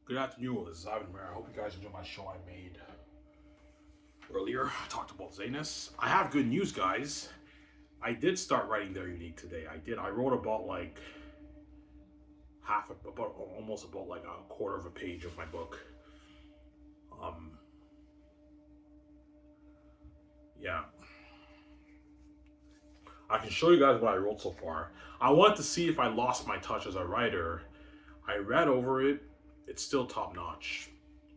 Good afternoon, this is Ivan Mara. I hope you guys enjoyed my show I made earlier. I talked about Zanus. I have good news, guys. I did start writing their unique today. I did. I wrote about like almost about like a quarter of a page of my book. Um, yeah. I can show you guys what I wrote so far. I wanted to see if I lost my touch as a writer. I read over it. It's still top notch.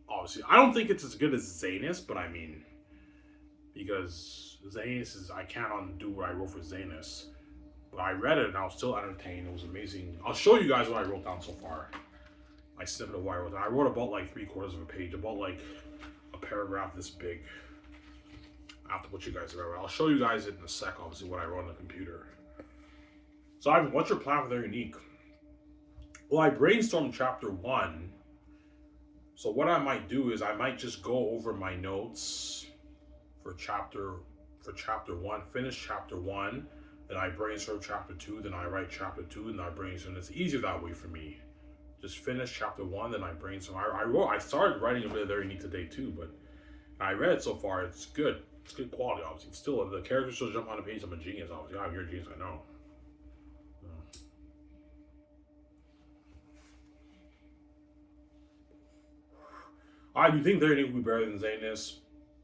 Obviously, I don't think it's as good as Zanus, but I mean, because Zanus is, I can't undo what I wrote for Zanus. But I read it and I was still entertained. It was amazing. I'll show you guys what I wrote down so far. My snippet of what I wrote down. I wrote about like 3/4 of a page, about like a paragraph this big. After what you guys read, I'll show you guys it in a sec. Obviously, what I wrote on the computer. So, Ivan, what's your plan for their unique? Well, I brainstormed chapter 1. So what I might do is I might just go over my notes for chapter 1, finish chapter 1, then I brainstorm chapter 2, then I write chapter 2, and I brainstorm. It's easier that way for me. Just finish chapter 1, then I brainstorm. I started writing a bit of their unique today too, but I read it so far. It's good. It's good quality, obviously. It's still, the characters still jump on the page. I'm a genius, obviously. I'm your genius, I know. Do you think their unique will be better than Zanus?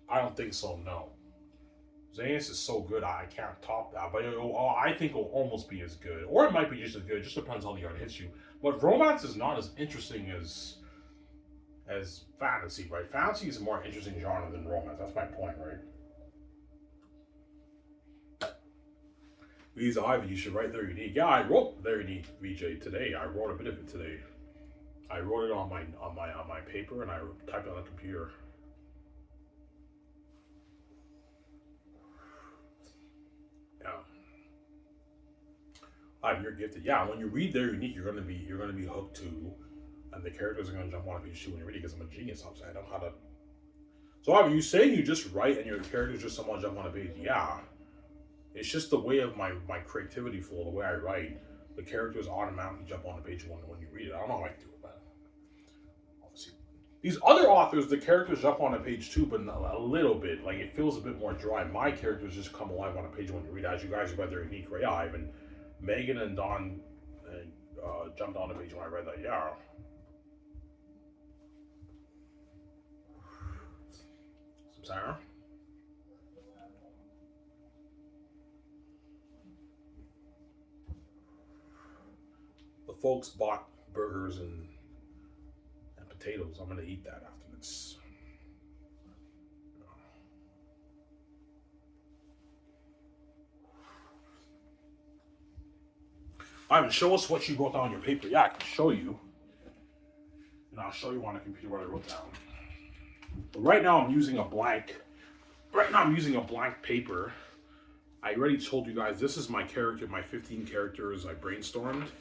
I don't think so, no. Zanus is so good, I can't top that. But I think it'll almost be as good. Or it might be just as good. It just depends how the art hits you. But romance is not as interesting as fantasy, right? Fantasy is a more interesting genre than romance. That's my point, right? These Ivan, you should write their unique. Yeah, I wrote their unique VJ today. I wrote a bit of it today. I wrote it on my paper and I typed it on the computer. Yeah. You're gifted. Yeah, when you read their unique, you're gonna be hooked too, and the characters are gonna jump on page 2 when you read it because I'm a genius. Obviously, I know how to. So, are you saying you just write and your characters just someone jump on a page? Yeah, it's just the way of my creativity flow, the way I write. The characters automatically jump on the page when you read it. I don't know how I do it, but obviously, these other authors, the characters jump on a page too, but a little bit. Like it feels a bit more dry. My characters just come alive on a page when you read it. As you guys read their unique, right? Yeah, Ivan, Megan, and Don jumped on the page when I read that. Yeah. Sarah. The folks bought burgers and potatoes. I'm gonna eat that after this. Ivan, show us what you wrote down on your paper. Yeah, I can show you. And I'll show you on the computer what I wrote down. But right now I'm using a blank. Right now I'm using a blank paper. I already told you guys this is my character, my 15 characters I brainstormed.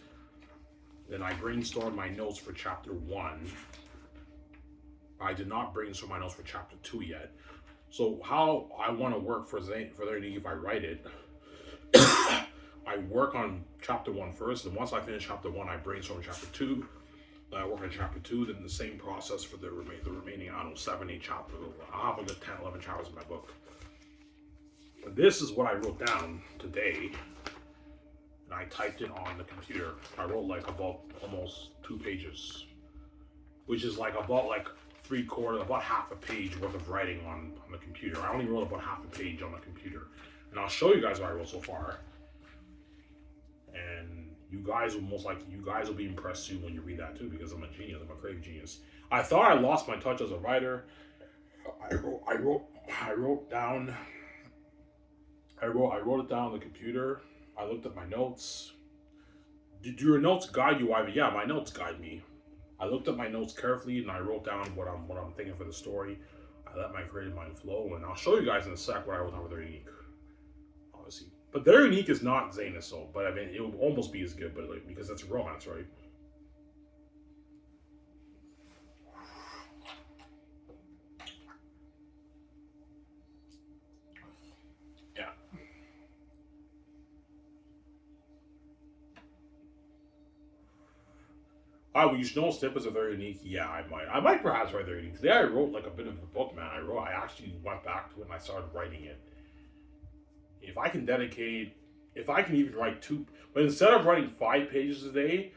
Then I brainstormed my notes for chapter 1. I did not brainstorm my notes for chapter 2 yet. So how I want to work for their unique if I write it, I work on chapter 1 first, and once I finish chapter 1, I brainstorm chapter 2. Then I work on chapter 2, then the same process for the remaining, I don't know, 7, 8 chapters. I'll have a good 10, 11 chapters in my book. But this is what I wrote down today, and I typed it on the computer. I wrote like about almost 2 pages, which is like about like 3/4, about half a page worth of writing on the computer. I only wrote about half a page on the computer. And I'll show you guys what I wrote so far. And you guys will be impressed soon when you read that too, because I'm a genius. I'm a creative genius. I thought I lost my touch as a writer. I wrote it down on the computer. I looked at my notes. Did your notes guide you, Ivy? Yeah, my notes guide me. I looked at my notes carefully and I wrote down what I'm thinking for the story. I let my creative mind flow, and I'll show you guys in a sec what I wrote down with their unique. Obviously. But their unique is not Zanus, so but I mean it will almost be as good, but like because it's romance, right? Yeah. I will use no snippets are very unique. Yeah, I might. I might perhaps write very unique. Today I wrote like a bit of a book, man. I actually went back to it and I started writing it. If I can dedicate, if I can even write two, but instead of writing 5 pages a day,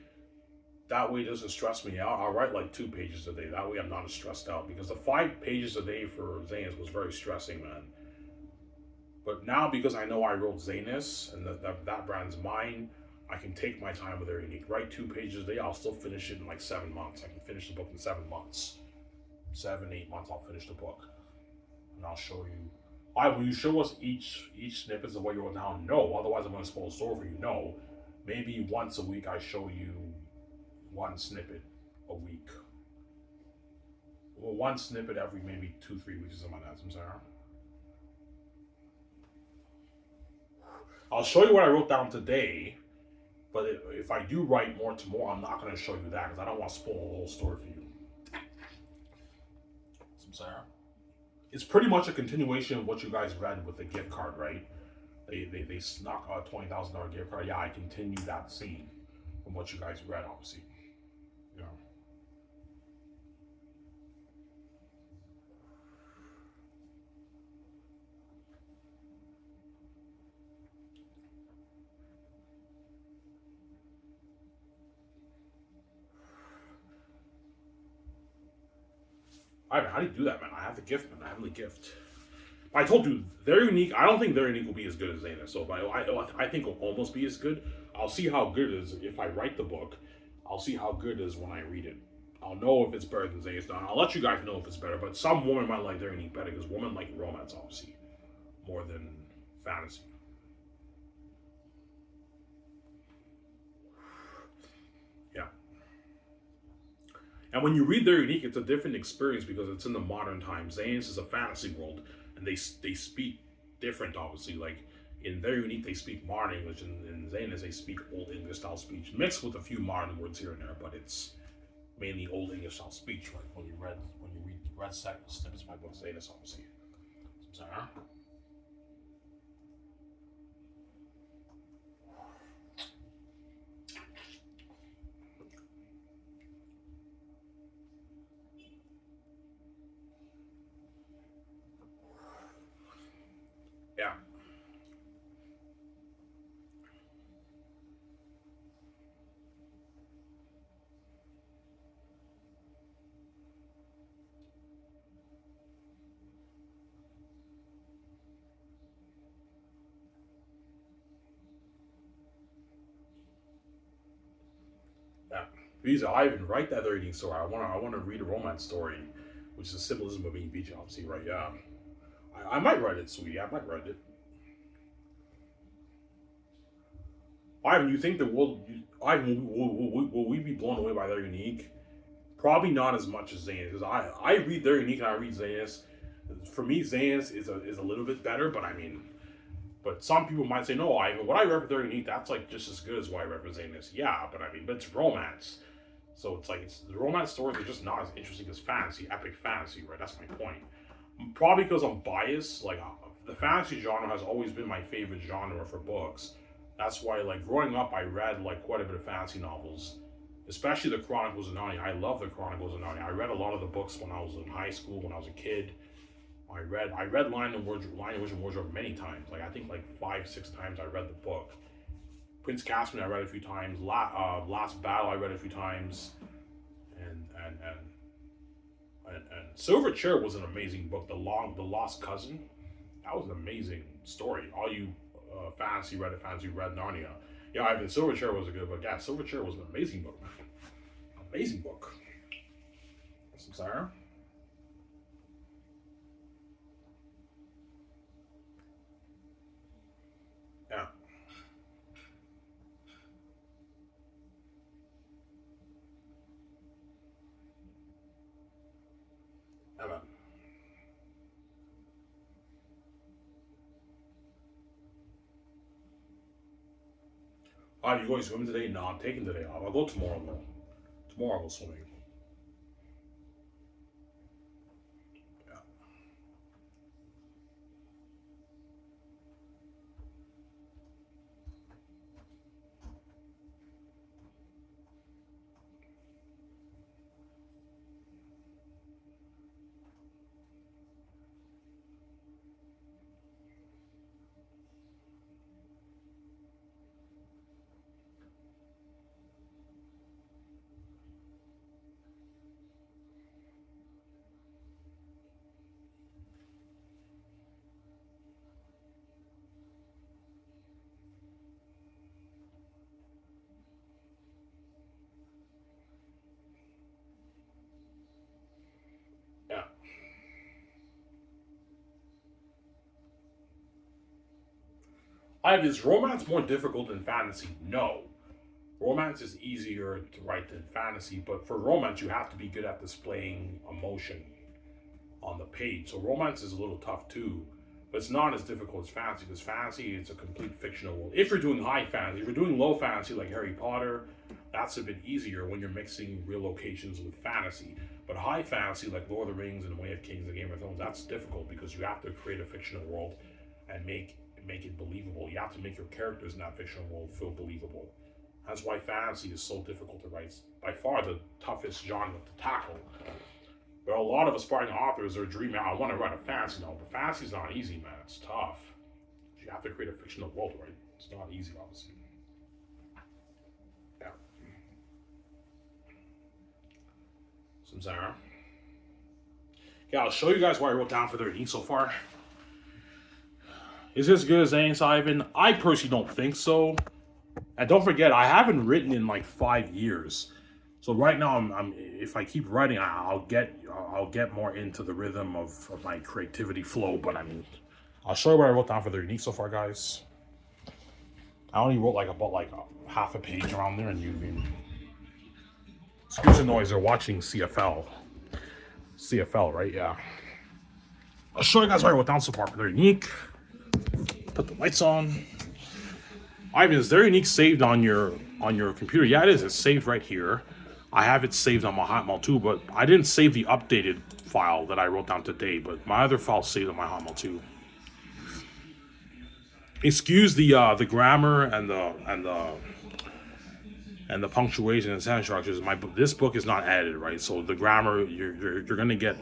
that way it doesn't stress me out. I'll write like 2 pages a day. That way I'm not as stressed out because the 5 pages a day for Zanus was very stressing, man. But now because I know I wrote Zanus and that brand's mine, I can take my time with their unique. Write 2 pages a day. I'll still finish it in like 7 months. I can finish the book in 7 months. 7, 8 months. I'll finish the book, and I'll show you. Why will you show us each snippets of what you wrote down? No. Otherwise, I'm going to spoil the story for you. No. Maybe once a week I show you one snippet a week. Well, one snippet every maybe 2, 3 weeks or something like that. I'm sorry. I'll show you what I wrote down today, but if I do write more tomorrow, I'm not going to show you that because I don't want to spoil the whole story for you. Some Sarah. It's pretty much a continuation of what you guys read with the gift card, right? They snuck a $20,000 gift card. Yeah, I continued that scene from what you guys read, obviously. You know. How do you do that, man? I have the gift, man. I have the gift. I told you they're unique. I don't think they're unique will be as good as Zayna. So I think it'll almost be as good. I'll see how good it is if I write the book. I'll see how good it is when I read it. I'll know if it's better than Zayna's done. I'll let you guys know if it's better. But some women might like their unique better because women like romance, obviously, more than fantasy. Yeah. And when you read their unique, it's a different experience because it's in the modern times. Zane's is a fantasy world, and they speak different, obviously. Like in their unique, they speak modern English, and in Zane's they speak old English style speech, mixed with a few modern words here and there. But it's mainly old English style speech, right? When you read snippets of my book, Zane's obviously. Sorry. Yeah. Yeah. Because I even write that reading story. I wanna read a romance story, which is the symbolism of being beach, obviously, right? Yeah. I might write it, sweetie. I might write it. Ivan, you think the world? Ivan, will we be blown away by their unique? Probably not as much as Zaynus, because I read their unique and I read Zaynus. For me, Zaynus is a little bit better, but I mean, but some people might say no. What I read for their unique, that's like just as good as what I read for Zaynus. Yeah, but I mean, but it's romance, so it's like the romance stories are just not as interesting as fantasy, epic fantasy, right? That's my point. Probably because I'm biased. Like the fantasy genre has always been my favorite genre for books. That's why, like growing up, I read like quite a bit of fantasy novels, especially the Chronicles of Narnia. I love the Chronicles of Narnia. I read a lot of the books when I was in high school, when I was a kid. I read Lion and Witch and Wardrobe many times. Like I think like 5, 6 times I read the book. Prince Caspian I read a few times. Last Battle I read a few times, and Silver Chair was an amazing book. The Lost Cousin, that was an amazing story. All you fantasy read Narnia. Yeah, Ivan, Silver Chair was a good book. Yeah, Silver Chair was an amazing book, man. Amazing book. Some Sarah. Yeah, yeah, man. Are you going swimming today? No, I'm taking today off. I'll go tomorrow though. Tomorrow I'll go swimming. Yeah. Is romance more difficult than fantasy? No. Romance is easier to write than fantasy, but for romance, you have to be good at displaying emotion on the page. So romance is a little tough too, but it's not as difficult as fantasy because fantasy is a complete fictional world. If you're doing high fantasy, if you're doing low fantasy like Harry Potter, that's a bit easier when you're mixing real locations with fantasy. But high fantasy like Lord of the Rings and Way of Kings and Game of Thrones, that's difficult because you have to create a fictional world and make it believable. You have to make your characters in that fictional world feel believable. That's why fantasy is so difficult to write. It's by far the toughest genre to tackle. But a lot of aspiring authors are dreaming, I want to write a fantasy novel. But fantasy's not easy, man. It's tough. You have to create a fictional world, right? It's not easy, obviously. Yeah. Some Sarah. Yeah, I'll show you guys what I wrote down for their so far. Is this as good as Zane's Ivan? I personally don't think so. And don't forget, I haven't written in like 5 years. So right now, I'm if I keep writing, I'll get more into the rhythm of my creativity flow. But I mean, I'll show you what I wrote down for the unique so far, guys. I only wrote about a half a page around there, and you can excuse the noise. They're watching CFL. CFL, right? Yeah. I'll show you guys what I wrote down so far for the unique. Put the lights on. Ivan, is their unique saved on your computer? Yeah, it is. It's saved right here. I have it saved on my Hotmail too, but I didn't save the updated file that I wrote down today. But my other file saved on my Hotmail too. Excuse the grammar and the punctuation and sentence structures. This book is not edited, right? So the grammar you're gonna get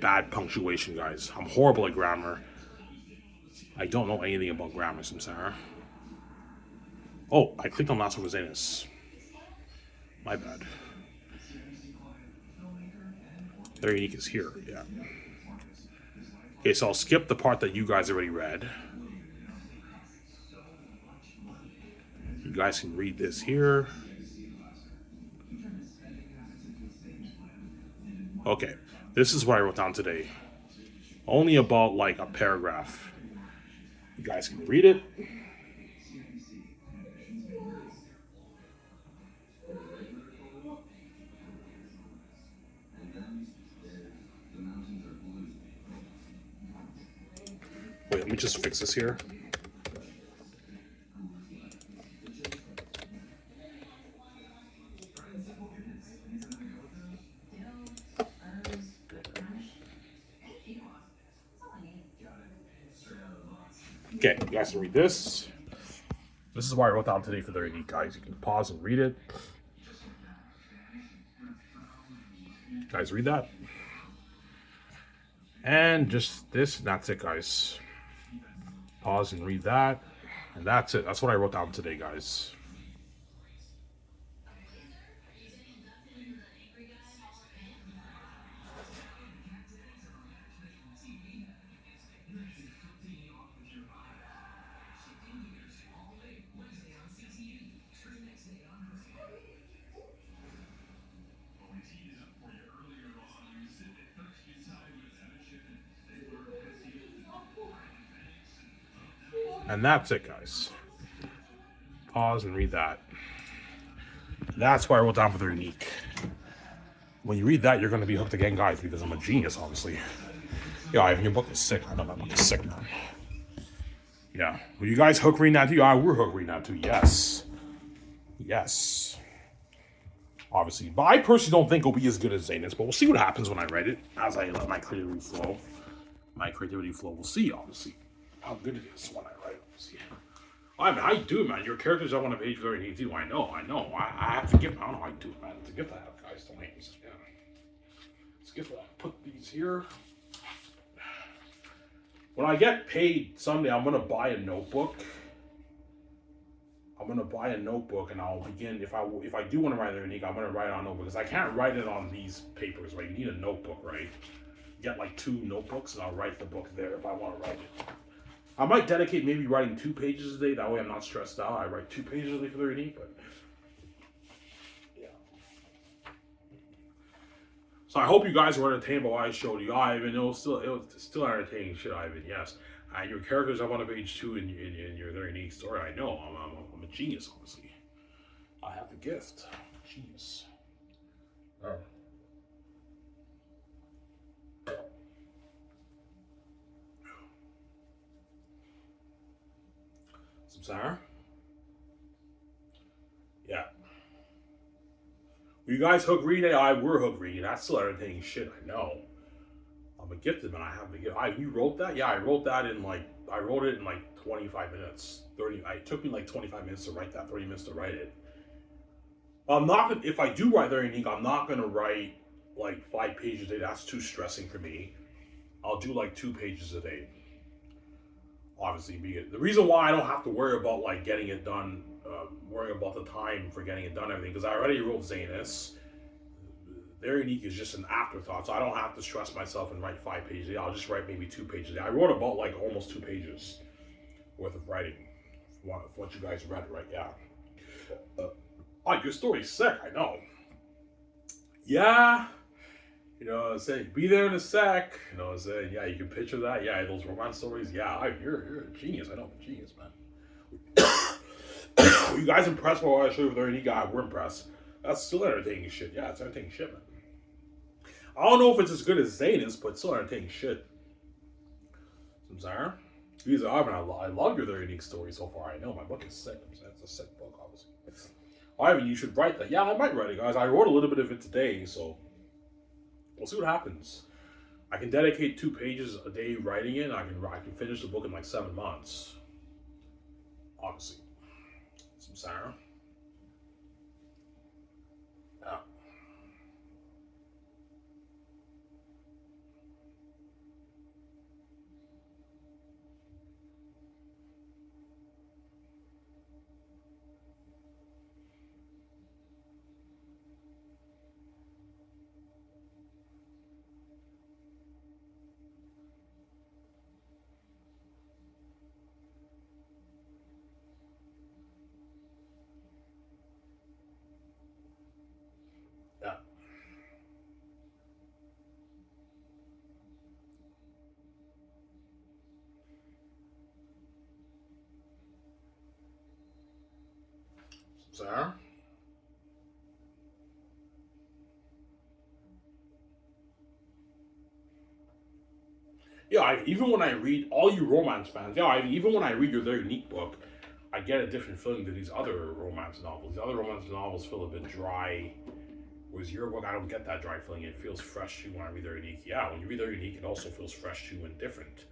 bad punctuation, guys. I'm horrible at grammar. I don't know anything about grammar, Samsara. Oh, I clicked on last one was Zanus. My bad. Their unique is here, yeah. Okay, so I'll skip the part that you guys already read. You guys can read this here. Okay, this is what I wrote down today. Only about like a paragraph. You guys can read it. Wait, let me just fix this here. Okay, you guys can read this. This is why I wrote down today for the unique, guys. You can pause and read it. Guys, read that. And just this, and that's it, guys. Pause and read that. And that's it. That's what I wrote down today, guys. And that's it, guys. Pause and read that. That's why I wrote down for the unique. When you read that, you're going to be hooked again, guys, because I'm a genius, obviously. Yeah, Ivan, your book is sick. I know my book is sick, man. Yeah. Were you guys hooked reading that too? Yeah, we're hooked reading that too. Yes. Yes. Obviously. But I personally don't think it'll be as good as Zanus, but we'll see what happens when I write it, as I let my creativity flow. My creativity flow. We'll see, obviously, how good it is when I write it. We'll see. I mean, I do, man. Your characters are on a page very neat too. I know. I have to give. I don't know how I do it, man. It's a gift I have, guys. Don't hate me. Yeah. It's a gift. I put these here. When I get paid someday, I'm gonna buy a notebook. I'm gonna buy a notebook, and I'll begin. If I do want to write a unique, I'm gonna write it on a notebook because I can't write it on these papers, right? You need a notebook, right? Get like 2 notebooks, and I'll write the book there if I want to write it. I might dedicate maybe writing 2 pages a day. That way I'm not stressed out. I write 2 pages a day for the unique, but yeah. So I hope you guys were entertained by what I showed you, Ivan. It was still entertaining shit, Ivan. Yes. And your characters up on a page two in your very unique story. I know. I'm a genius, obviously. I have the gift. Genius. Oh. Some sour? Yeah. Were you guys hook reading? I were hook reading. That's still entertaining shit, I know. I'm a gifted man. I have the gift. You wrote that? Yeah, I wrote that in like, I wrote it in like 25 minutes. 30, it took me like 25 minutes to write that, 30 minutes to write it. I'm not gonna, if I do write very unique, I'm not gonna write like 5 pages a day. That's too stressing for me. I'll do like 2 pages a day. Obviously, the reason why I don't have to worry about like getting it done, worrying about the time for getting it done, everything, because I already wrote Zanus. Very unique is just an afterthought, so I don't have to stress myself and write 5 pages a day. I'll just write maybe 2 pages a day. I wrote about like almost 2 pages worth of writing. What you guys read, right? Yeah. Oh, your story's sick. I know. Yeah. You know what I'm saying? Be there in a sec. You know what I'm saying? Yeah, you can picture that. Yeah, those romance stories. Yeah, you're a genius. I know, I'm a genius, man. Were you guys impressed by what I showed you with any guy? We're impressed. That's still entertaining shit. Yeah, it's entertaining shit, man. I don't know if it's as good as Zanus, but still entertaining shit. I'm sorry. These are, I love your very unique story so far. I know my book is sick. It's a sick book, obviously. Ivan, you should write that. Yeah, I might write it, guys. I wrote a little bit of it today, so we'll see what happens. I can dedicate 2 pages a day writing it. I can finish the book in like 7 months. Obviously, some Sarah. Yeah. Yeah. Some Sarah. Yeah, even when I read all you romance fans, yeah, even when I read your very unique book, I get a different feeling to these other romance novels. The other romance novels feel a bit dry. Whereas your book, I don't get that dry feeling. It feels fresh too when I read their unique. Yeah, when you read their unique, it also feels fresh too and different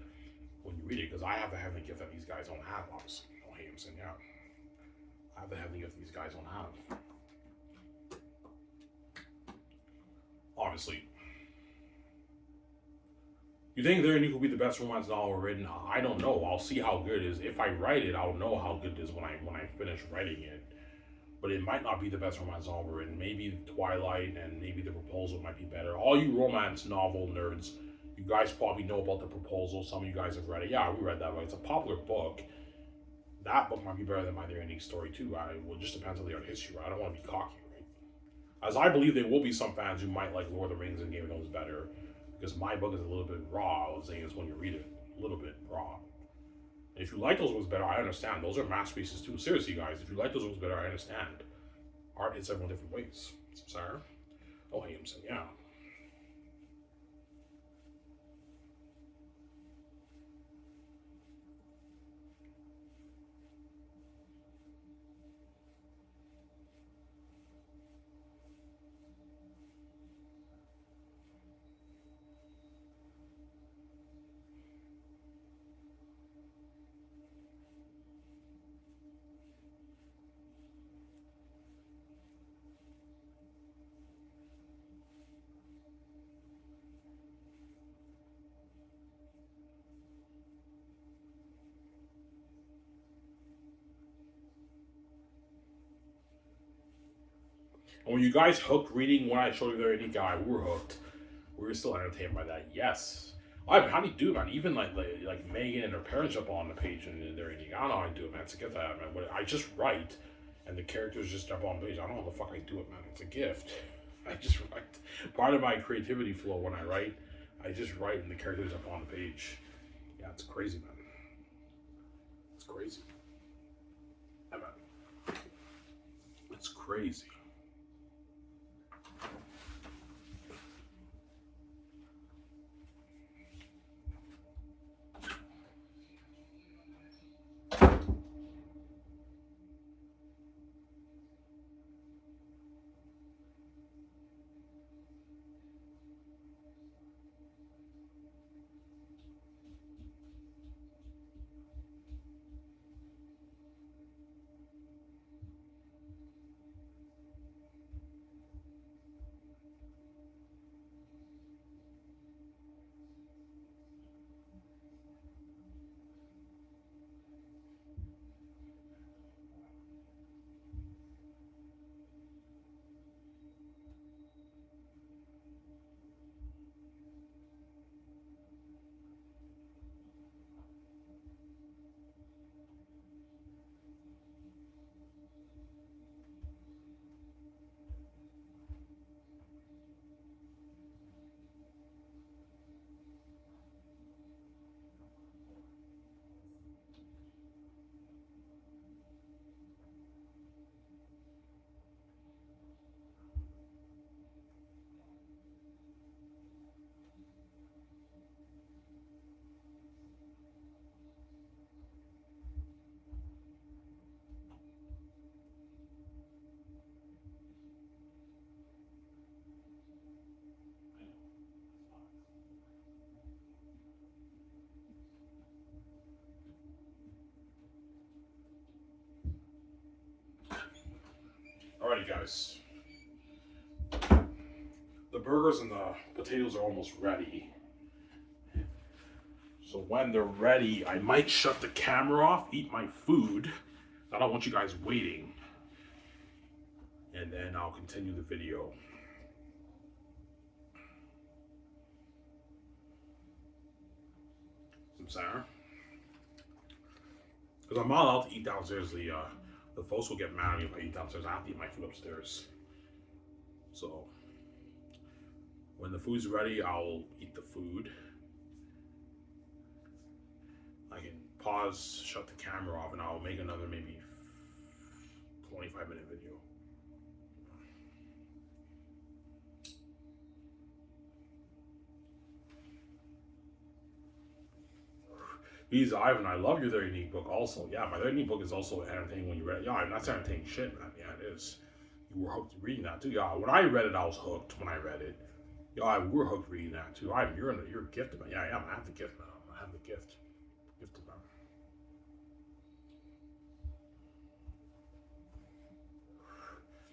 when you read it. Because I have the heavenly gift that these guys don't have, obviously. Oh, hey, I'm saying, yeah. I have the heavenly gift these guys don't have. Obviously. You think their unique will be the best romance novel written? I don't know. I'll see how good it is. If I write it, I'll know how good it is when I finish writing it. But it might not be the best romance novel written. Maybe Twilight and maybe The Proposal might be better. All you romance novel nerds, you guys probably know about The Proposal. Some of you guys have read it. Yeah, we read that one. It's a popular book. That book might be better than my Their Unique Story too. It just depends on the art history. Right? I don't want to be cocky, right? As I believe there will be some fans who might like Lord of the Rings and Game of Thrones better, because my book is a little bit raw. I was saying is when you read it, a little bit raw. If you like those books better, I understand. Those are masterpieces too. Seriously, guys, if you like those books better, I understand. Art hits everyone different ways. Sorry. Oh, hey, I'm saying, yeah. And when you guys hooked reading when I showed you the unique guy, we were hooked. We were still entertained by that. Yes. How do you do, man? Even like Megan and her parents jump on the page and they're unique. I don't know how I do it, man. It's a gift I have, man. But I just write, and the characters just jump on the page. I don't know how the fuck I do it, man. It's a gift. I just write. Part of my creativity flow when I write, I just write, and the characters jump on the page. Yeah, it's crazy, man. crazy. It's crazy. Alrighty, guys. The burgers and the potatoes are almost ready. So when they're ready, I might shut the camera off, eat my food. I don't want you guys waiting. And then I'll continue the video. Some center. Because I'm not allowed to eat downstairs. The folks will get mad at me if I eat downstairs. I have to eat my food upstairs. So when the food's ready, I'll eat the food. I can pause, shut the camera off, and I'll make another maybe 25-minute video. He's Ivan, I love your Very Unique book also. Yeah, my Very Unique book is also entertaining when you read it. Yeah, I'm not entertaining shit, man. Yeah, it is. You were hooked reading that too. Yeah, when I read it, I was hooked when I read it. Yeah, we were hooked reading that too. Ivan, you're gifted, man. Yeah, I have the gift, man. I have the gift. Gifted, man.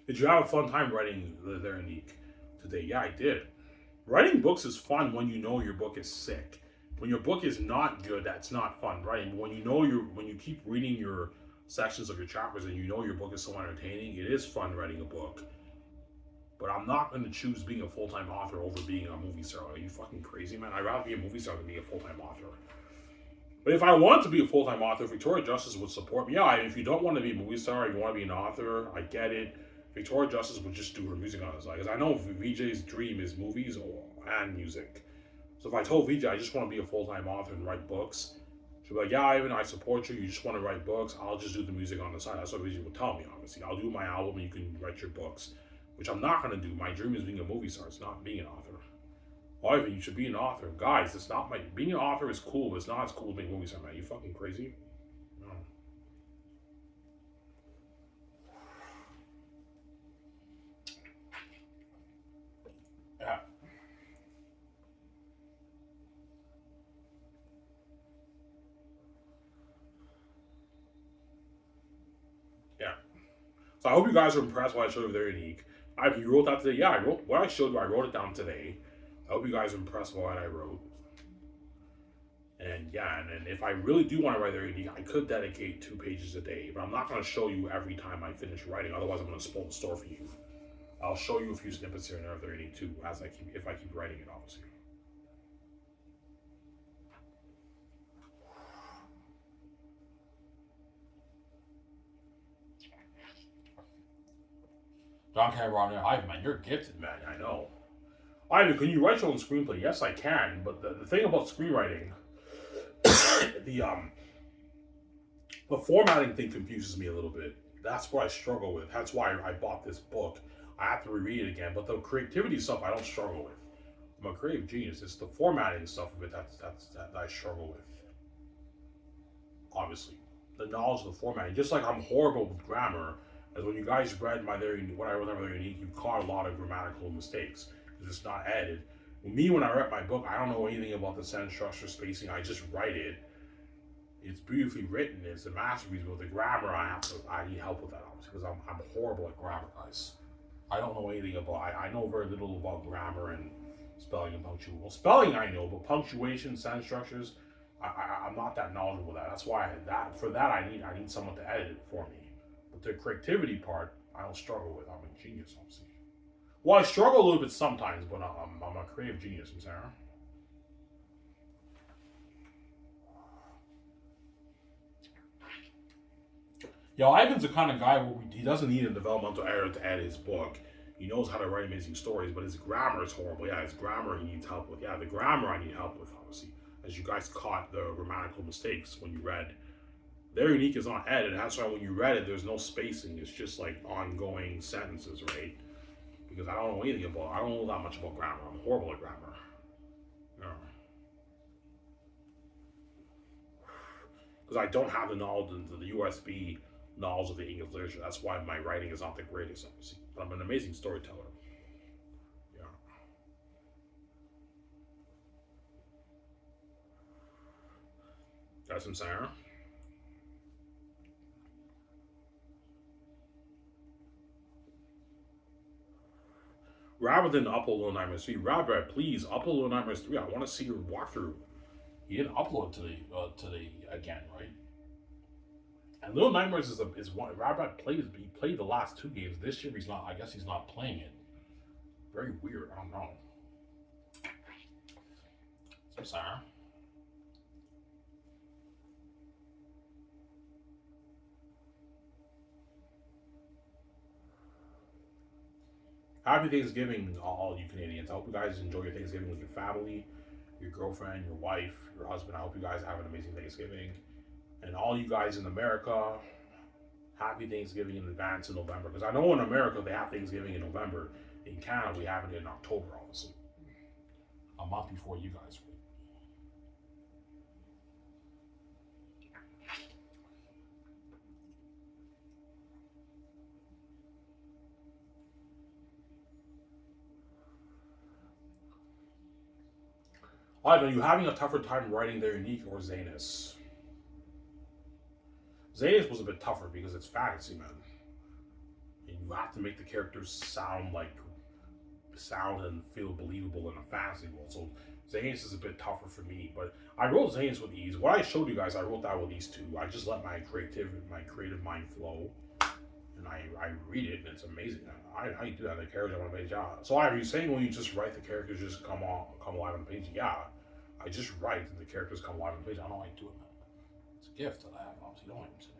Did you have a fun time writing the Very Unique today? Yeah, I did. Writing books is fun when you know your book is sick. When your book is not good, that's not fun, right? When you know when you keep reading your sections of your chapters and you know your book is so entertaining, it is fun writing a book. But I'm not going to choose being a full-time author over being a movie star. Are you fucking crazy, man? I'd rather be a movie star than be a full-time author. But if I want to be a full-time author, Victoria Justice would support me. Yeah, if you don't want to be a movie star, you want to be an author, I get it. Victoria Justice would just do her music on the side. Because I know VJ's dream is movies and music. So if I told VJ I just want to be a full-time author and write books, she'd be like, yeah, Ivan, I support you. You just want to write books. I'll just do the music on the side. That's what VJ would tell me, obviously. I'll do my album and you can write your books, which I'm not going to do. My dream is being a movie star. It's not being an author. Ivan, you should be an author. Guys, it's not being an author is cool, but it's not as cool as being a movie star, man. You fucking crazy? No. Yeah. Yeah. So I hope you guys are impressed what I showed you Very Unique. You wrote that today? Yeah, I wrote what I showed you. I wrote it down today. I hope you guys are impressed by what I wrote. And yeah, and if I really do want to write Very Unique, I could dedicate 2 pages a day, but I'm not going to show you every time I finish writing. Otherwise, I'm going to spoil the story for you. I'll show you a few snippets here and there of Very Unique too, if I keep writing it, obviously. John Cameron, Ivan, man, you're gifted, man. I know. Ivan, can you write your own screenplay? Yes, I can. But the thing about screenwriting, The formatting thing confuses me a little bit. That's what I struggle with. That's why I bought this book. I have to reread it again. But the creativity stuff I don't struggle with. I'm a creative genius. It's the formatting stuff of it that I struggle with. Obviously, the knowledge of the formatting. Just like I'm horrible with grammar, as when you guys read my very what I wrote that very unique, you caught a lot of grammatical mistakes because it's not edited. Me, when I write my book, I don't know anything about the sentence structure, spacing. I just write it. It's beautifully written. It's a masterpiece. But the grammar, I need help with that obviously because I'm horrible at grammar, guys. I don't know anything about. I know very little about grammar and spelling and punctuation. Well, spelling I know, but punctuation, sentence structures, I'm not that knowledgeable with that. That's why I need someone to edit it for me. But the creativity part, I don't struggle with. I'm a genius, obviously. Well, I struggle a little bit sometimes, but I'm a creative genius, Sarah. Yeah, Ivan's the kind of guy where he doesn't need a developmental editor to edit his book. He knows how to write amazing stories, but his grammar is horrible. Yeah, his grammar he needs help with. Yeah, the grammar I need help with, obviously. As you guys caught the grammatical mistakes when you read. Their unique is not edited. That's why when you read it, there's no spacing. It's just like ongoing sentences, right? Because I don't know anything about. I don't know that much about grammar. I'm horrible at grammar. Yeah. Because I don't have the knowledge of the USB knowledge of the English literature. That's why my writing is not the greatest, obviously. But I'm an amazing storyteller. Yeah. Got some Sarah? Rather than upload Little Nightmares 3, Rabbit, please upload Little Nightmares 3. I want to see your walkthrough. You didn't upload to the again, right? And Little Nightmares is one Rabbit plays. He played the last two games. This year he's not. I guess he's not playing it. Very weird. I don't know. So Sarah. Happy Thanksgiving, all you Canadians. I hope you guys enjoy your Thanksgiving with your family, your girlfriend, your wife, your husband. I hope you guys have an amazing Thanksgiving. And all you guys in America, happy Thanksgiving in advance in November. Because I know in America they have Thanksgiving in November. In Canada, we have it in October, obviously. A month before you guys. Ivan, are you having a tougher time writing their unique or Zanus? Zanus was a bit tougher because it's fantasy, man. And you have to make the characters sound and feel believable in a fantasy world. So Zanus is a bit tougher for me, but I wrote Zanus with ease. What I showed you guys, I wrote that with these two. I just let my creative mind flow, and I read it, and it's amazing. How you do that? The characters on a page, yeah. So are you saying when you just write the characters just come alive on the page? Yeah, I just write and the characters come alive on the page. I don't like doing that. It's a gift that I have. Obviously, don't like them.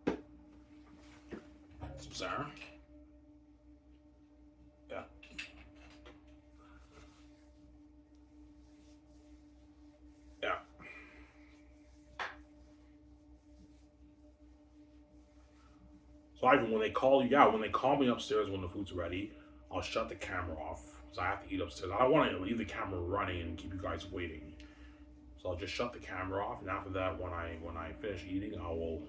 Yeah. Some Sarah. Yeah. Yeah. So Ivan, when they call you, yeah, when they call me upstairs when the food's ready, I'll shut the camera off because I have to eat upstairs. I don't want to leave the camera running and keep you guys waiting. So I'll just shut the camera off, and after that, when I finish eating, I will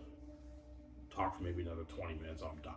talk for maybe another 20 minutes. I'm done.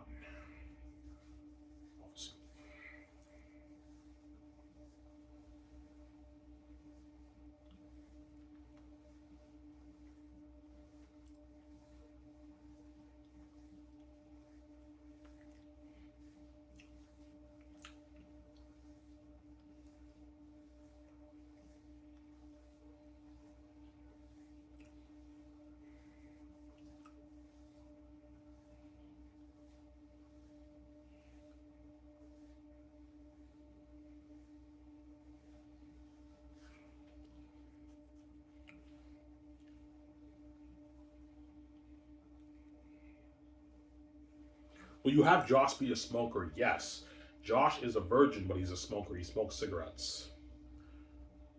Will you have Josh be a smoker? Yes. Josh is a virgin, but he's a smoker. He smokes cigarettes,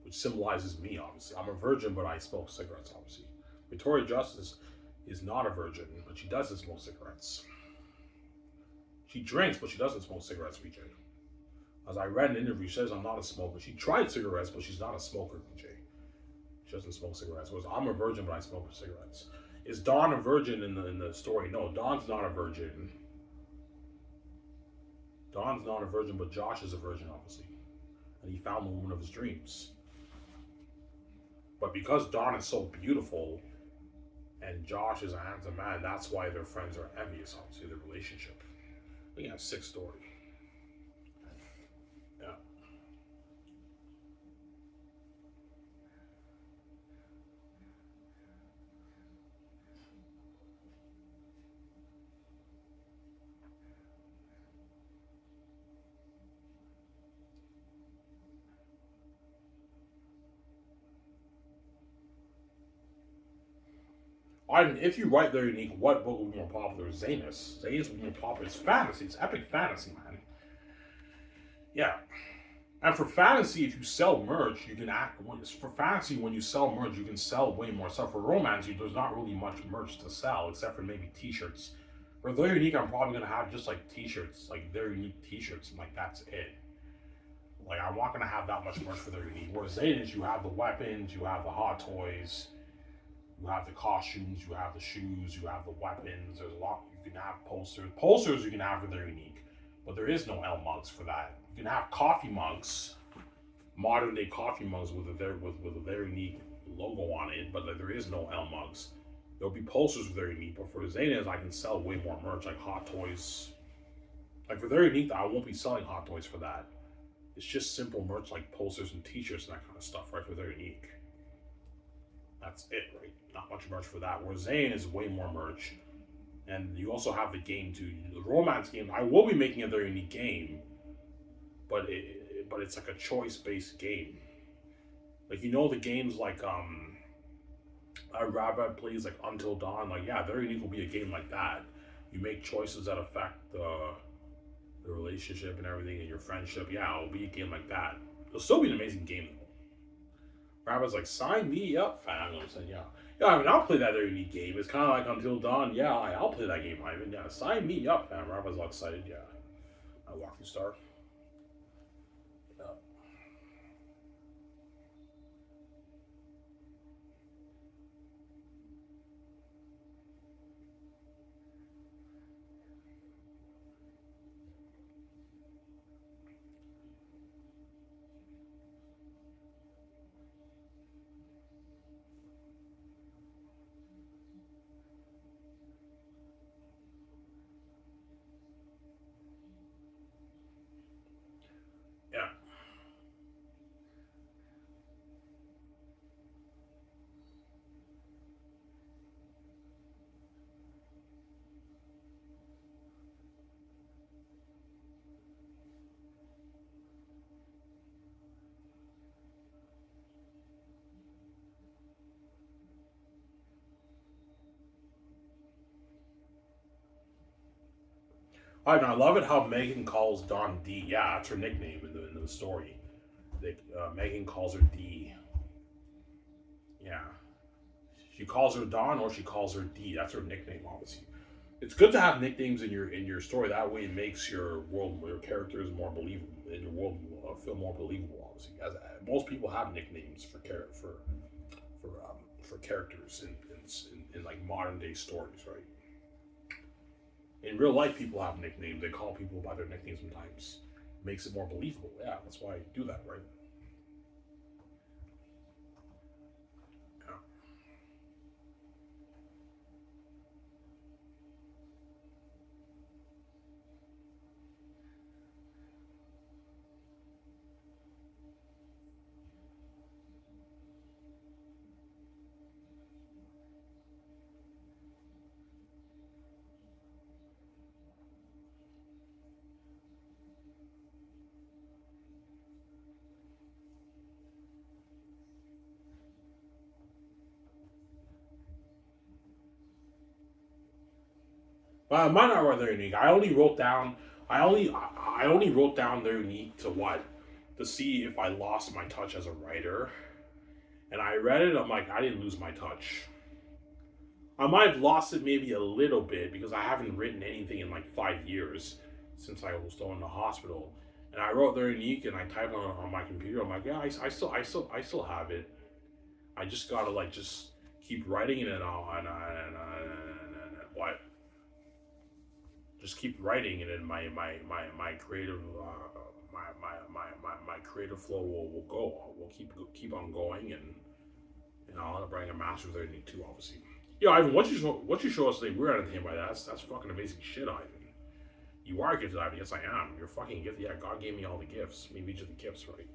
which symbolizes me, obviously. I'm a virgin, but I smoke cigarettes, obviously. Victoria Justice is not a virgin, but she doesn't smoke cigarettes. She drinks, but she doesn't smoke cigarettes, BJ. As I read in an interview, she says I'm not a smoker. She tried cigarettes, but she's not a smoker, BJ. She doesn't smoke cigarettes. Whereas I'm a virgin, but I smoke cigarettes. Is Dawn a virgin in the story? No, Dawn's not a virgin. Dawn's not a virgin, but Josh is a virgin, obviously. And he found the woman of his dreams. But because Dawn is so beautiful and Josh is a handsome man, that's why their friends are envious, obviously, their relationship. I think that's 6th story. Yeah. If you write their unique, what book would be more popular? Zanus. Zanus would be more popular. It's fantasy. It's epic fantasy, man. Yeah. And for fantasy, if you sell merch, you can act. For fantasy, when you sell merch, you can sell way more stuff. For romance, there's not really much merch to sell except for maybe T-shirts. For their unique, I'm probably gonna have just like T-shirts, like their unique T-shirts, and like that's it. Like I'm not gonna have that much merch for their unique. Whereas Zanus, you have the weapons, you have the hot toys. You have the costumes, you have the shoes, you have the weapons. There's a lot. You can have posters. Posters you can have for their unique, but there is no L mugs for that. You can have coffee mugs, modern day coffee mugs with a very unique logo on it, but like, there is no L mugs. There'll be posters with their unique, but for Zanas, I can sell way more merch like hot toys. Like for their unique, I won't be selling hot toys for that. It's just simple merch like posters and T-shirts and that kind of stuff, right? For their unique. That's it, right? Not much merch for that. Whereas Zane is way more merch. And you also have the game too. The romance game, I will be making a very unique game, but it's like a choice-based game. Like the games like Rabbit plays like Until Dawn. Like very unique will be a game like that. You make choices that affect the relationship and everything and your friendship. Yeah, it'll be a game like that. It'll still be an amazing game though. Rabbit's like, sign me up, fam. I'm saying, yeah. Yeah, I mean, I'll play that very unique game. It's kind of like Until Dawn. Yeah, I'll play that game, Ivan. Yeah, sign me up, fam. Rabbit's all excited. Yeah. I walk through Star. Yeah. Yeah. I love it how Megan calls Dawn D. Yeah, that's her nickname in the story. Megan calls her D. Yeah. She calls her Dawn or she calls her D. That's her nickname, obviously. It's good to have nicknames in your story. That way, it makes your characters more believable, and your world feel more believable. Obviously, as most people have nicknames for characters in like modern day stories, right? In real life, people have nicknames. They call people by their nicknames sometimes. It makes it more believable. Yeah, that's why I do that, right? Yeah. Mine are rather unique. I only wrote down their unique to what? To see if I lost my touch as a writer. And I read it, I'm like, I didn't lose my touch. I might have lost it maybe a little bit because I haven't written anything in like 5 years since I was still in the hospital. And I wrote very unique and I typed on my computer. I'm like, yeah, I still have it. I just gotta like just keep writing it and what? Just keep writing it, and my creative my creative flow will go. We'll keep on going, and I'll bring a master's there too, obviously. Yeah, Ivan, what you show us today, we're entertained by that. That's fucking amazing shit, Ivan. You are gifted, Ivan. Yes, I am. You're fucking gifted. Yeah, God gave me all the gifts. Maybe each of the gifts, right?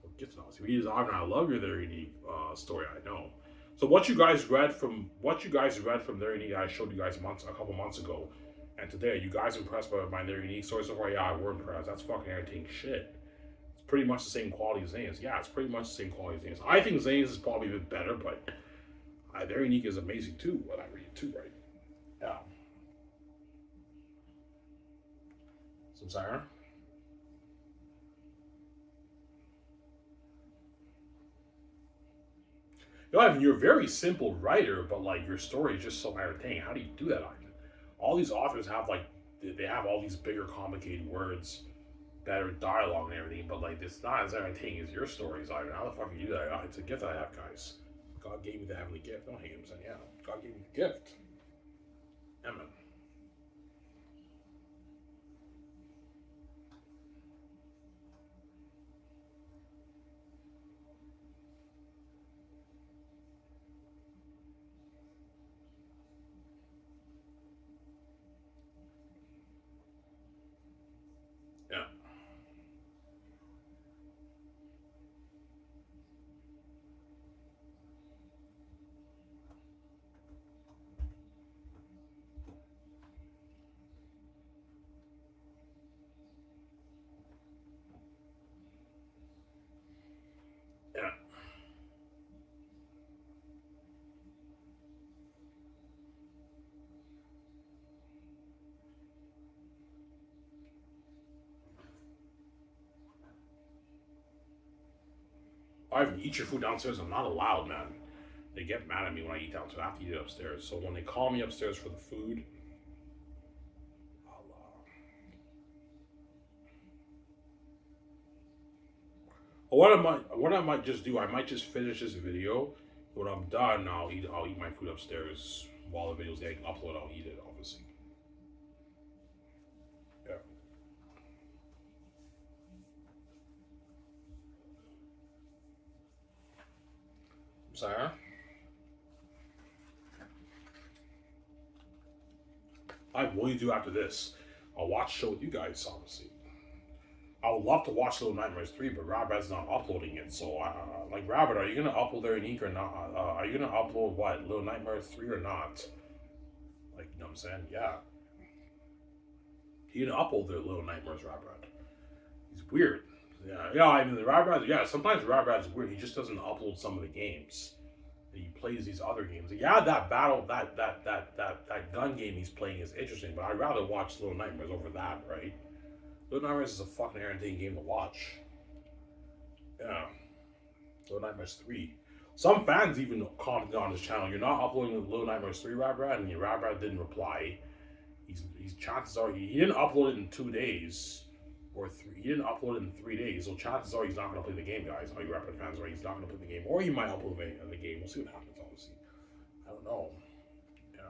Well, gifts, obviously. We use Ivan. I love your Very Unique story. I know. So what you guys read from Very Unique, I showed you guys a couple months ago, and today, are you guys impressed by my Very Unique story so far? Yeah, we're impressed. That's fucking entertaining shit. It's pretty much the same quality as Zane's. Yeah, it's pretty much the same quality as Zane's. I think Zane's is probably a bit better, but Very Unique is amazing too. What I read too, right? Yeah. Some Sarah. You know, Ivan, you're a very simple writer, but like your story is just so entertaining. How do you do that, Ivan? All these authors have like they have all these bigger, complicated words, better dialogue and everything, but like it's not as entertaining as your stories, Ivan. How the fuck do you do that? It's a gift I have, guys. God gave me the heavenly gift. Don't hate him, saying, yeah, God gave me the gift. Amen. Yeah. Yeah. Ivan, eat your food downstairs. I'm not allowed, man. They get mad at me when I eat downstairs. I have to eat it upstairs. So when they call me upstairs for the food, I'll, what I might just do, I might just finish this video. When I'm done, I'll eat my food upstairs while the video's getting uploaded. I'll eat it, obviously. Yeah. Sarah, what will you do after this? I'll watch a show with you guys, obviously. I would love to watch Little Nightmares 3, but Rabbit's not uploading it. So, like, Rabbit, are you going to upload their unique or not? Are you going to upload what? Little Nightmares 3 or not? Like, you know what I'm saying? Yeah. He going to upload their Little Nightmares, Rabbit. He's weird. Yeah, I mean, the Rabbit, yeah, sometimes Rabbit's weird. He just doesn't upload some of the games. He plays these other games. Yeah, that gun game he's playing is interesting, but I'd rather watch Little Nightmares over that, right? Little Nightmares is a fucking entertaining game to watch. Yeah. Little Nightmares 3. Some fans even commented on his channel, you're not uploading Little Nightmares 3, Rabrad, and Rabrad didn't reply. He's chances are he didn't upload it in 2 days. Or three. He didn't upload it in 3 days, so chances are he's not going to play the game, guys. All you Rapid fans, right? He's not going to play the game, or he might upload the game. We'll see what happens. Obviously, I don't know. Yeah.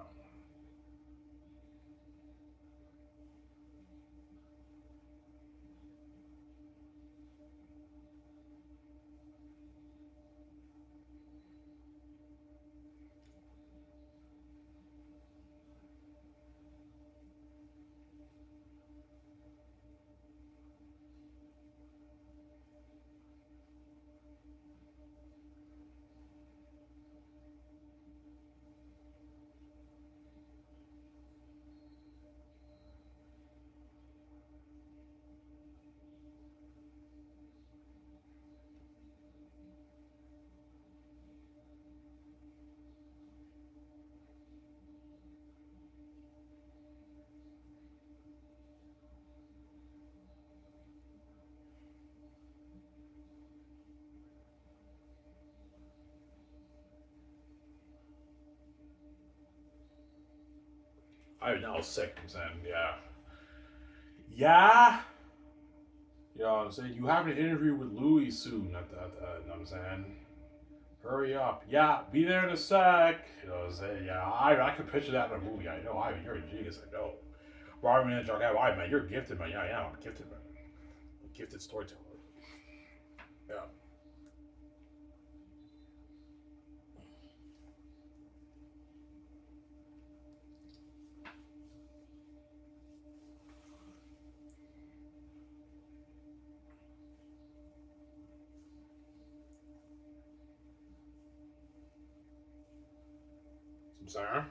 I that was sick. I'm saying, yeah, yeah. You know what I'm saying? You have an interview with Louis soon. You know what I'm saying? Hurry up. Yeah, be there in a sec. You know what I'm saying? Yeah, I could picture that in a movie. I know. You're a genius. I know. Robert Man, okay, why, man? You're gifted, man. Yeah, yeah, I'm gifted, man. I'm a gifted storyteller. Yeah. Some Sarah.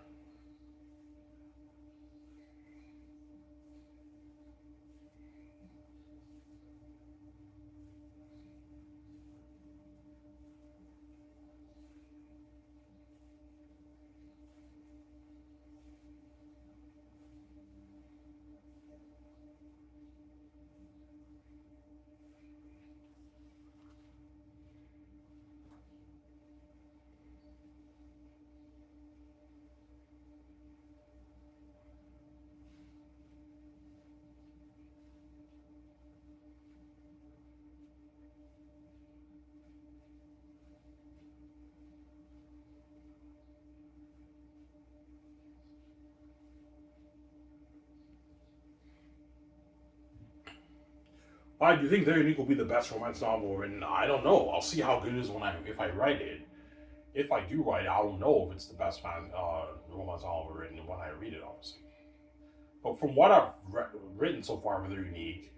Why do you think Very Unique will be the best romance novel written? I don't know. I'll see how good it is if I write it. If I do write it, I will know if it's the best romance novel written when I read it, obviously. But from what I've written so far for Very Unique,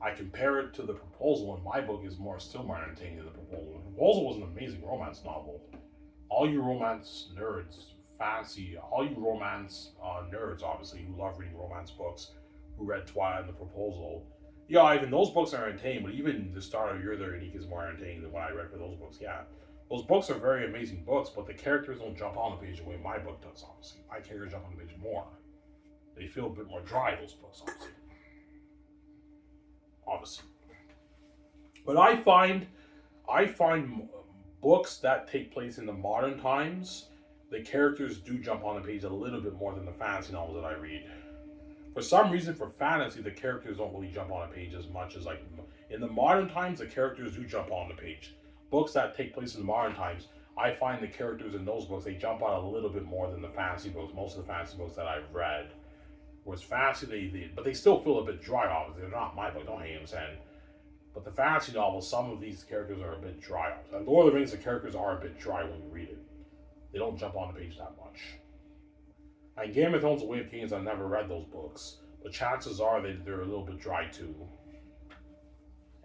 I compare it to The Proposal, and my book is still more entertaining than The Proposal. The Proposal was an amazing romance novel. All you romance nerds, all you romance nerds, obviously, who love reading romance books, who read Twilight and The Proposal. Yeah, even those books are entertaining, but even the start of You're There Unique is more entertaining than what I read for those books. Yeah, those books are very amazing books, but the characters don't jump on the page the way my book does, obviously. My characters jump on the page more. They feel a bit more dry, those books, obviously. Obviously. But I find books that take place in the modern times, the characters do jump on the page a little bit more than the fantasy novels that I read. For some reason, for fantasy, the characters don't really jump on a page as much as like in the modern times. The characters do jump on the page. Books that take place in the modern times, I find the characters in those books they jump on a little bit more than the fantasy books. Most of the fantasy books that I've read, whereas fantasy, but they still feel a bit dry. Obviously, they're not my book. Don't hate them, saying. But the fantasy novels, some of these characters are a bit dry. Lord of the Rings, the characters are a bit dry when you read it. They don't jump on the page that much. And Game of Thrones, The Way of Kings, I've never read those books, but chances are they're a little bit dry too.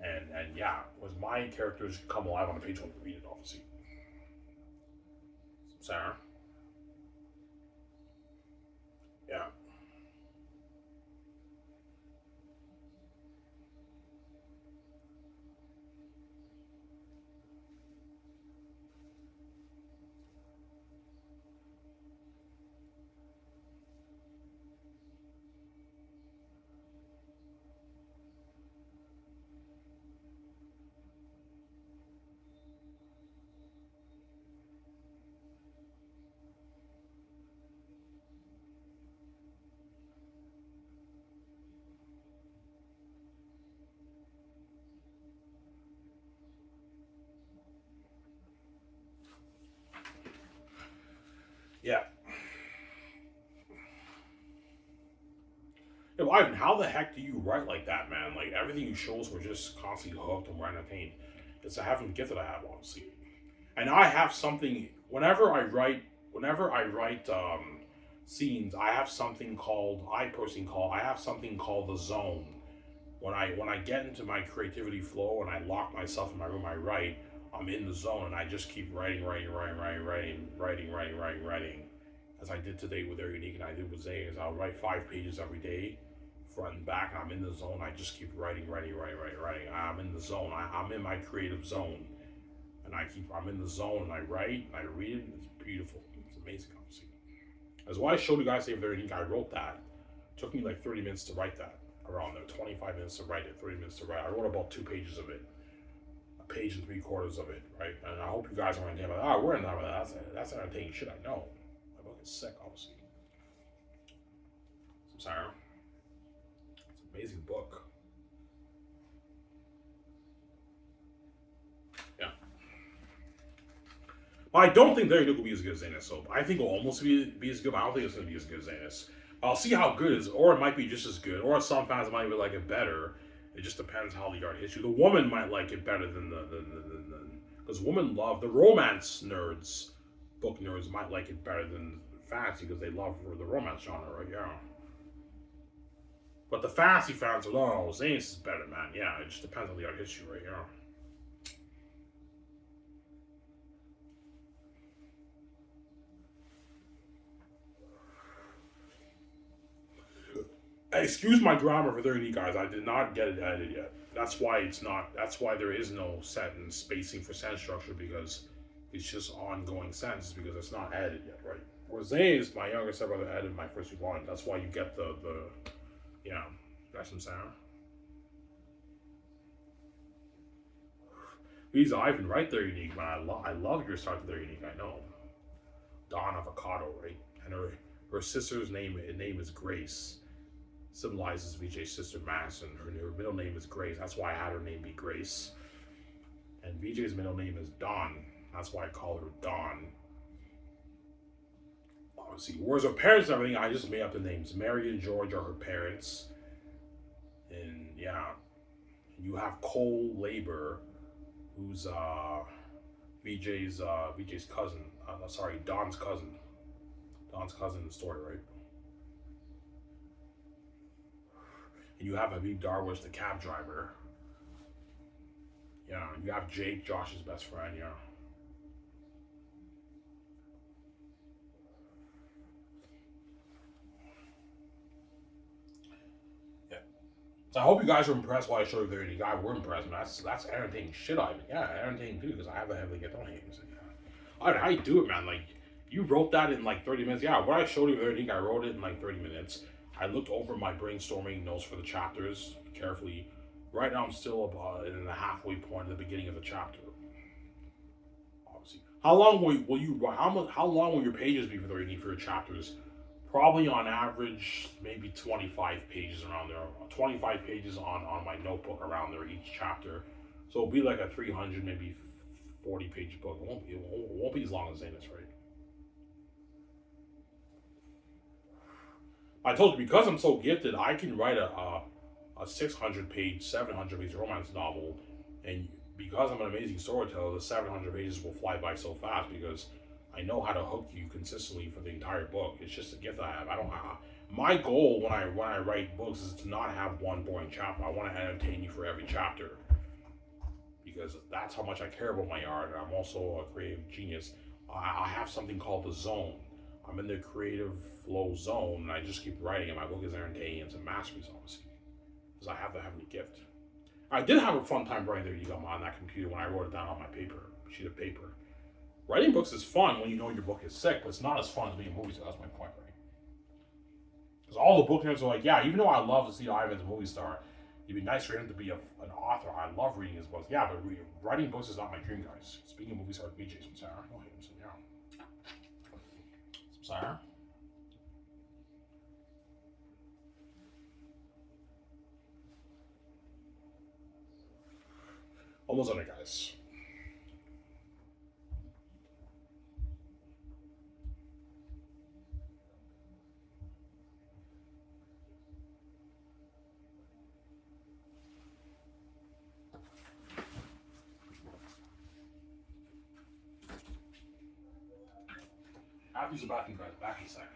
And yeah, was my characters come alive on the page when you read it, obviously. Sarah, yeah, yeah. Yeah, well, Ivan, how the heck do you write like that, man? Like everything you show us, we're just constantly hooked and we're entertained. It's a having gift that I have, obviously. And I have something whenever I write scenes, I have something called I have something called the zone. When I get into my creativity flow and I lock myself in my room, I write, I'm in the zone and I just keep writing. As I did today with Their Unique and I did with Zayas. I'll write 5 pages every day, front and back, and I'm in the zone. I just keep writing. I'm in the zone. I'm in my creative zone and I'm in the zone and I write and I read it and it's beautiful. It's amazing, obviously. That's why I showed you guys the other I wrote that. It took me like 30 minutes to write that. Around there, 25 minutes to write it, 30 minutes to write. I wrote about 2 pages of it, a page and 3/4 of it, right? And I hope you guys are entertained. We're entertained by that. We're entertained by that. That's entertaining shit. I know. My book is sick, obviously. Sarah. It's an amazing book. Yeah. But I don't think Very Good will be as good as Zanus, so I think it'll almost be as good, but I don't think it's going to be as good as Zanus. I'll see how good it is, or it might be just as good, or some fans might even like it better. It just depends how the art hits you. The woman might like it better than because women love the romance nerds, book nerds might like it better than fantasy because they love the romance genre, right? Yeah. But the fantasy fans are, no, Zanus is better, man. Yeah, it just depends on the art hits you, right? Yeah. Excuse my grammar for 30 guys. I did not get it edited yet. That's why it's not. That's why there is no sentence spacing for sentence structure because it's just ongoing sentences because it's not edited yet, right? Whereas Zane's my younger stepbrother edited my first few lines. That's why you get the yeah. That's what I'm saying. He's Ivan right there, unique man. I love your start to their unique. I know. Dawn Avocado, right? And her sister's name is Grace. Symbolizes VJ's sister Mass, and her middle name is Grace. That's why I had her name be Grace. And VJ's middle name is Dawn. That's why I call her Dawn. Obviously, whereas her parents and everything, I just made up the names. Mary and George are her parents. And yeah, you have Cole Labor, who's VJ's cousin. Sorry, Dawn's cousin. Dawn's cousin in the story, right? And you have Habib Darwish, the cab driver. Yeah, and you have Jake, Josh's best friend, yeah. Yeah. So I hope you guys were impressed while I showed you the video. You guys were impressed, man. That's entertaining shit out of it. Yeah, entertaining too, because I have to heavily get on games. Yeah. How you do it, man? Like, you wrote that in like 30 minutes. Yeah, what I showed you the other thing, I wrote it in like 30 minutes. I looked over my brainstorming notes for the chapters carefully. Right now, I'm still about in the halfway point at the beginning of the chapter. Obviously, how long will you write? How long will your pages be for the reading for your chapters? Probably on average, maybe 25 pages around there. 25 pages on my notebook around there each chapter. So it'll be like a 300, maybe 40-page book. It won't be as long as Zanus, right? I told you because I'm so gifted, I can write a 600-page, 700-page romance novel, and because I'm an amazing storyteller, the 700 pages will fly by so fast because I know how to hook you consistently for the entire book. It's just a gift I have. I don't have. My goal when I write books is to not have one boring chapter. I want to entertain you for every chapter because that's how much I care about my art. And I'm also a creative genius. I have something called the zone. I'm in the creative flow zone, and I just keep writing, and my book is entertaining. It's a masterpiece, obviously, because I have the heavenly gift. I did have a fun time writing there, you got on that computer when I wrote it down on my sheet of paper. Writing books is fun when you know your book is sick, but it's not as fun as being a movie star. That's my point, right? Because all the book nerds are like, yeah, even though I love to see Ivan as a movie star, it'd be nice for him to be an author. I love reading his books. Yeah, but writing books is not my dream, guys. Speaking of movie stars, BJ, some Sarah. Go ahead, yeah. Some Sarah. Almost done it, guys. I have to use the bathroom, guys. Back in a second.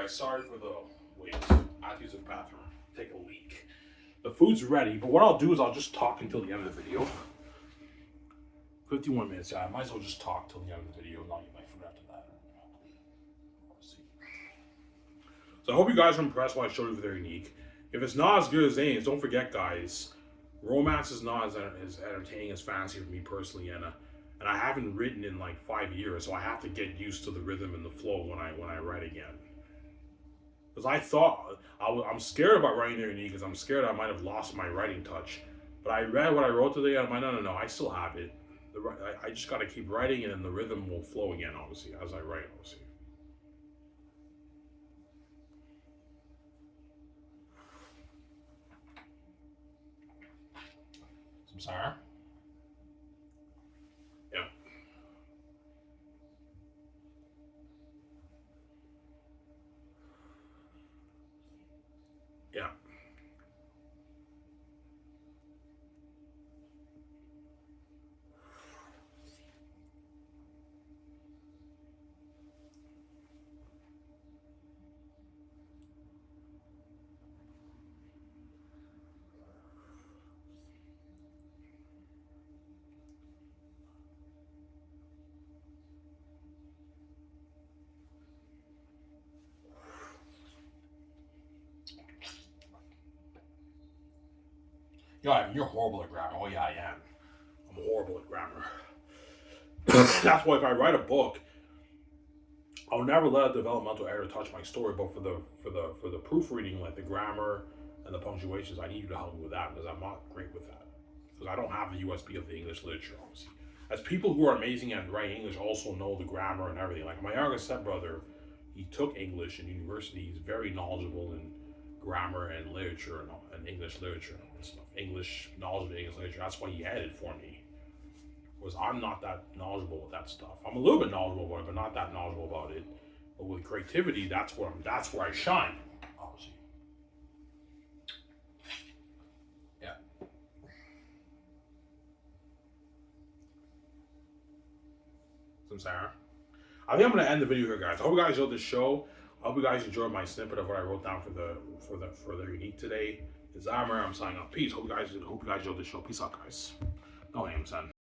guys, sorry for the wait. I have to use the bathroom. Take a leak. The food's ready, but what I'll do is I'll just talk until the end of the video. 51 minutes, yeah. I might as well just talk till the end of the video and not eat my food after that. See. So I hope you guys are impressed when I showed you they're unique. If it's not as good as Zane's, don't forget, guys, romance is not as entertaining as fantasy for me personally, and I haven't written in like 5 years, so I have to get used to the rhythm and the flow when I write again. Because I thought I'm scared about writing there unique, because I'm scared I might have lost my writing touch. But I read what I wrote today, and I'm like, no, I still have it. I just got to keep writing, and then the rhythm will flow again, obviously, as I write, obviously. Some sour. Yeah. Yeah. Yeah, you're horrible at grammar. Oh, yeah, I am. I'm horrible at grammar. That's why if I write a book, I'll never let a developmental error touch my story. But for the proofreading, like the grammar and the punctuations, I need you to help me with that, because I'm not great with that. Because I don't have the USB of the English literature, obviously. As people who are amazing at writing English also know the grammar and everything. Like my younger stepbrother, he took English in university. He's very knowledgeable in grammar and literature and English literature and stuff. English, knowledge of English literature. That's why he had it for me. Was I'm not that knowledgeable with that stuff. I'm a little bit knowledgeable about it, but not that knowledgeable about it. But with creativity, that's where I shine, obviously. Yeah. Some Sarah. I think I'm gonna end the video here, guys. I hope you guys enjoyed this show. I hope you guys enjoyed my snippet of what I wrote down for the unique today. It's Amber. I'm signing off. Peace. Hope you guys enjoyed the show. Peace out, guys. No aim, son.